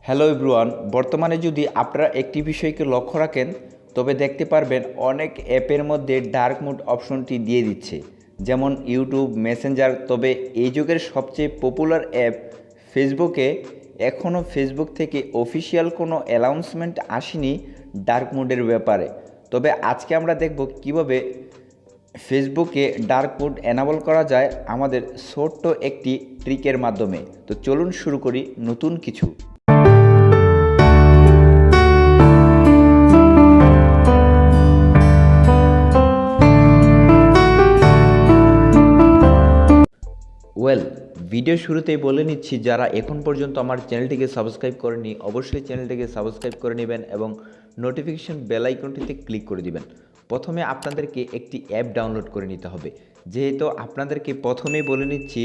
Hello everyone, বর্তমানে যদি আপনারা একটি বিষয়কে লক্ষ্য রাখেন তবে দেখতে পারবেন অনেক অ্যাপের মধ্যে ডার্ক মোড অপশনটি দিয়ে দিচ্ছে, যেমন ইউটিউব, মেসেঞ্জার। তবে এই যুগের সবচেয়ে পপুলার অ্যাপ ফেসবুকে এখনও ফেসবুক থেকে অফিসিয়াল কোনো অ্যানাউন্সমেন্ট আসেনি ডার্ক মোডের ব্যাপারে। তবে আজকে আমরা দেখব কিভাবে ফেসবুকে ডার্ক মোড এনাবল করা যায় আমাদের ছোট্ট একটি ট্রিকের মাধ্যমে। তো চলুন শুরু করি নতুন কিছু। ভিডিও শুরুতেই বলে নিচ্ছি, যারা এখন পর্যন্ত আমার চ্যানেলটিকে সাবস্ক্রাইব করেনি অবশ্যই চ্যানেলটিকে সাবস্ক্রাইব করে নেবেন এবং নোটিফিকেশন বেল আইকনটিতে ক্লিক করে দিবেন। প্রথমে আপনাদেরকে একটি অ্যাপ ডাউনলোড করে নিতে হবে। যেহেতু আপনাদেরকে প্রথমেই বলে নিচ্ছি,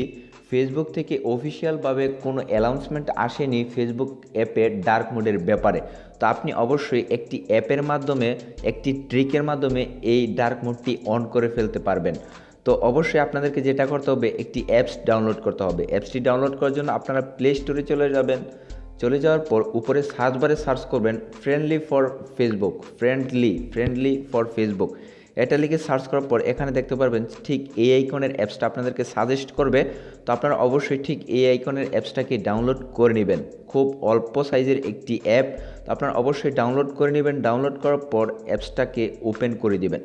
ফেসবুক থেকে অফিসিয়ালভাবে কোনো অ্যানাউন্সমেন্ট আসেনি ফেসবুক অ্যাপের ডার্ক মোডের ব্যাপারে। তো আপনি অবশ্যই একটি অ্যাপের মাধ্যমে, একটি ট্রিকের মাধ্যমে এই ডার্ক মোডটি অন করে ফেলতে পারবেন। তো অবশ্যই আপনাদেরকে যেটা করতে হবে, একটি অ্যাপস ডাউনলোড করতে হবে। অ্যাপসটি ডাউনলোড করার জন্য আপনারা প্লে স্টোরে চলে যাবেন। চলে যাওয়ার পর উপরে সার্চ বারে সার্চ করবেন ফ্রেন্ডলি ফর ফেসবুক। এটা লিখে সার্চ করার পর এখানে দেখতে পারবেন ঠিক এই আইকনের অ্যাপসটা আপনাদেরকে সাজেস্ট করবে। তো আপনারা অবশ্যই ঠিক এই আইকনের অ্যাপসটাকে ডাউনলোড করে নেবেন। খুব অল্প সাইজের একটি অ্যাপ, তো আপনারা অবশ্যই ডাউনলোড করে নেবেন। ডাউনলোড করার পর অ্যাপসটাকে ওপেন করে দেবেন।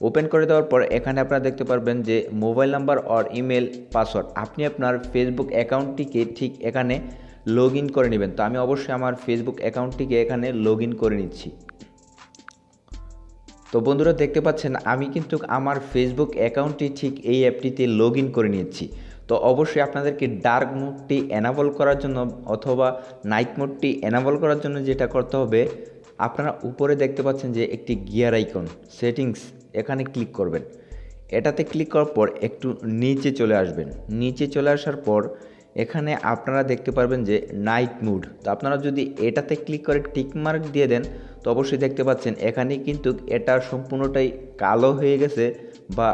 ওপেন করে দেওয়ার পর এখানে আপনারা দেখতে পারবেন যে মোবাইল নাম্বার আর ইমেল পাসওয়ার্ড, আপনি আপনার ফেসবুক অ্যাকাউন্টটিকে ঠিক এখানে লগ ইন করে নেবেন। তো আমি অবশ্যই আমার ফেসবুক অ্যাকাউন্টটিকে এখানে লগ ইন করে নিচ্ছি। তো বন্ধুরা দেখতে পাচ্ছেন আমি কিন্তু আমার ফেসবুক অ্যাকাউন্টটি ঠিক এই অ্যাপটিতে লগ ইন করে নিচ্ছি। তো অবশ্যই আপনাদেরকে ডার্ক মোডটি এনাবল করার জন্য অথবা নাইট মোডটি এনাবল করার জন্য যেটা করতে হবে, আপনারা উপরে দেখতে পাচ্ছেন যে একটি গিয়ার আইকন, সেটিংস, এখানে ক্লিক করবেন। এটাতে ক্লিক করার পর একটু নিচে চলে আসবেন। নিচে চলে আসার পর এখানে আপনারা দেখতে পারবেন যে নাইট মুড। তো আপনারা যদি এটাতে ক্লিক করে টিকমার্ক দিয়ে দেন তো অবশ্যই দেখতে পাচ্ছেন এখানে কিন্তু এটা সম্পূর্ণটাই কালো হয়ে গেছে বা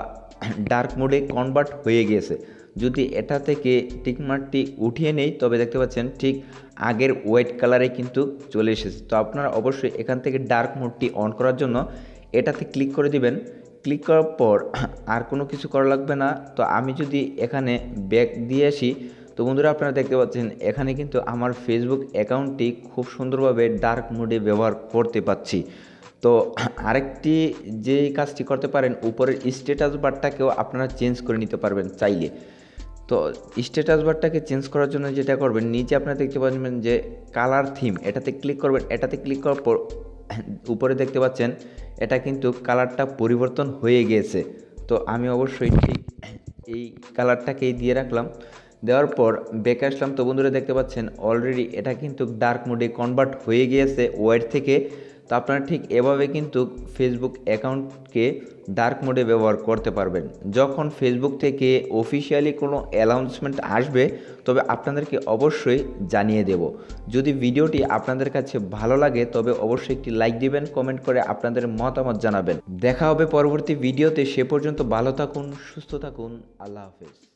ডার্ক মোডে কনভার্ট হয়ে গিয়েছে। যদি এটা থেকে টিকমার্কটি উঠিয়ে নেই তবে দেখতে পাচ্ছেন ঠিক আগের হোয়াইট কালারে কিন্তু চলে এসেছে। তো আপনারা অবশ্যই এখান থেকে ডার্ক মোডটি অন করার জন্য এটাতে ক্লিক করে দিবেন। ক্লিক করার পর আর কোনো কিছু করা লাগবে না। তো আমি যদি এখানে ব্যাক দিয়ে আসি তো বন্ধুরা আপনারা দেখতে পাচ্ছেন এখানে কিন্তু আমার ফেসবুক অ্যাকাউন্টটি খুব সুন্দরভাবে ডার্ক মোডে ব্যবহার করতে পারছি। তো আরেকটি যে কাজটি করতে পারেন, উপরের স্ট্যাটাস বারটাকেও আপনারা চেঞ্জ করে নিতে পারবেন চাইলে। তো স্ট্যাটাস বারটাকে চেঞ্জ করার জন্য যেটা করবেন, নিচে আপনারা দেখতে পাচ্ছেন যে কালার থিম, এটাতে ক্লিক করবেন। এটাতে ক্লিক করার পর উপরে দেখতে পাচ্ছেন এটা কিন্তু কালারটা পরিবর্তন হয়ে গিয়েছে। তো আমি অবশ্যই ঠিক এই কালারটাকেই দিয়ে রাখলাম। দেওয়ার পর ব্যাকে আসলাম। তো বন্ধুরা দেখতে পাচ্ছেন অলরেডি এটা কিন্তু ডার্ক মোডে কনভার্ট হয়ে গিয়েছে হোয়াইট থেকে। তো আপনারা ঠিক এভাবে কিন্তু ফেসবুক অ্যাকাউন্টকে ডার্ক মোডে ব্যবহার করতে পারবেন। যখন ফেসবুক থেকে অফিসিয়ালি কোনো অ্যানাউন্সমেন্ট আসবে তবে আপনাদেরকে অবশ্যই জানিয়ে দেব। যদি ভিডিওটি আপনাদের কাছে ভালো লাগে তবে অবশ্যই একটি লাইক দিবেন, কমেন্ট করে আপনাদের মতামত জানাবেন। দেখা হবে পরবর্তী ভিডিওতে। সে পর্যন্ত ভালো থাকুন, সুস্থ থাকুন, আল্লাহ হাফেজ।